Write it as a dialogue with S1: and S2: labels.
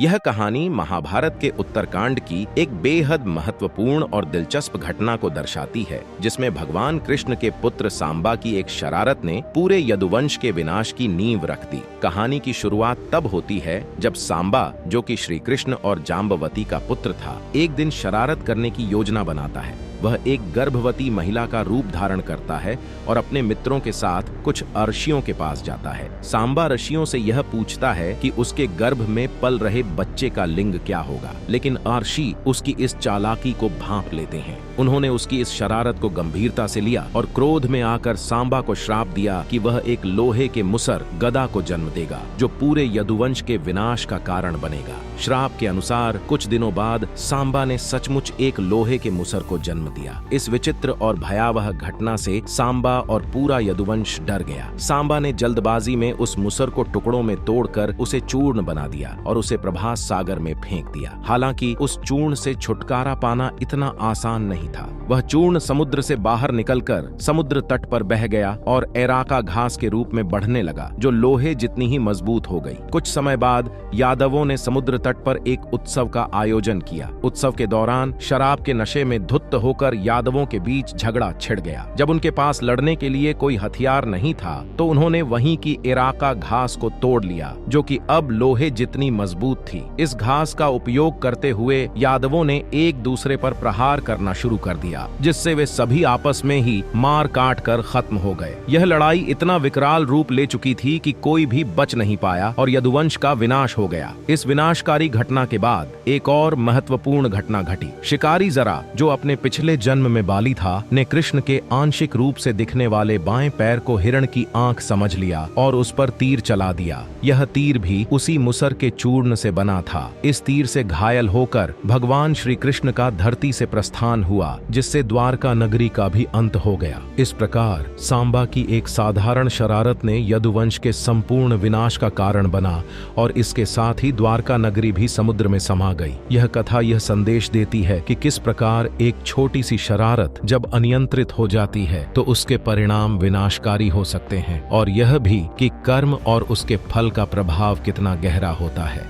S1: यह कहानी महाभारत के उत्तरकांड की एक बेहद महत्वपूर्ण और दिलचस्प घटना को दर्शाती है, जिसमें भगवान कृष्ण के पुत्र सांबा की एक शरारत ने पूरे यदुवंश के विनाश की नींव रख दी। कहानी की शुरुआत तब होती है जब सांबा, जो कि श्री कृष्ण और जाम्बवती का पुत्र था, एक दिन शरारत करने की योजना बनाता है। वह एक गर्भवती महिला का रूप धारण करता है और अपने मित्रों के साथ कुछ ऋषियों के पास जाता है। सांबा ऋषियों से यह पूछता है कि उसके गर्भ में पल रहे बच्चे का लिंग क्या होगा, लेकिन ऋषि उसकी इस चालाकी को भांप लेते हैं। उन्होंने उसकी इस शरारत को गंभीरता से लिया और क्रोध में आकर सांबा को श्राप दिया कि वह एक लोहे के मुसर गदा को जन्म देगा, जो पूरे यदुवंश के विनाश का कारण बनेगा। श्राप के अनुसार कुछ दिनों बाद सांबा ने सचमुच एक लोहे के मुसर को जन्म दिया। इस विचित्र और भयावह घटना से सांबा और पूरा यदुवंश डर गया। सांबा ने जल्दबाजी में उस मुसर को टुकड़ों में तोड़कर उसे चूर्ण बना दिया और उसे प्रभास सागर में फेंक दिया। हालांकि उस चूर्ण से छुटकारा पाना इतना आसान नहीं था। वह चूर्ण समुद्र से बाहर निकलकर समुद्र तट पर बह गया और एराका घास के रूप में बढ़ने लगा, जो लोहे जितनी ही मजबूत हो गई। कुछ समय बाद यादवों ने समुद्र तट पर एक उत्सव का आयोजन किया। उत्सव के दौरान शराब के नशे में धुत होकर यादवों के बीच झगड़ा छिड़ गया। जब उनके पास लड़ने के लिए कोई हथियार नहीं था, तो उन्होंने वहीं की एराका घास को तोड़ लिया, जो कि अब लोहे जितनी मजबूत थी। इस घास का उपयोग करते हुए यादवों ने एक दूसरे पर प्रहार करना शुरू कर दिया, जिससे वे सभी आपस में ही मार काट कर खत्म हो गए। यह लड़ाई इतना विकराल रूप ले चुकी थी कि कोई भी बच नहीं पाया और यदुवंश का विनाश हो गया। इस विनाशकारी घटना के बाद एक और महत्वपूर्ण घटना घटी। शिकारी जरा, जो अपने पिछले जन्म में बाली था, ने कृष्ण के आंशिक रूप से दिखने वाले बाएं पैर को हिरण की आंख समझ लिया और उस पर तीर चला दिया। यह तीर भी उसी मुसर के चूर्ण से बना था। इस तीर से घायल होकर भगवान श्री कृष्ण का धरती से प्रस्थान हुआ, जिससे द्वारका नगरी का भी अंत हो गया। इस प्रकार सांबा की एक साधारण शरारत ने यदुवंश के संपूर्ण विनाश का कारण बना और इसके साथ ही द्वारका नगरी भी समुद्र में समा गई। यह कथा यह संदेश देती है कि किस प्रकार एक छोटी सी शरारत जब अनियंत्रित हो जाती है तो उसके परिणाम विनाशकारी हो सकते हैं, और यह भी कि कर्म और उसके फल का प्रभाव कितना गहरा होता है।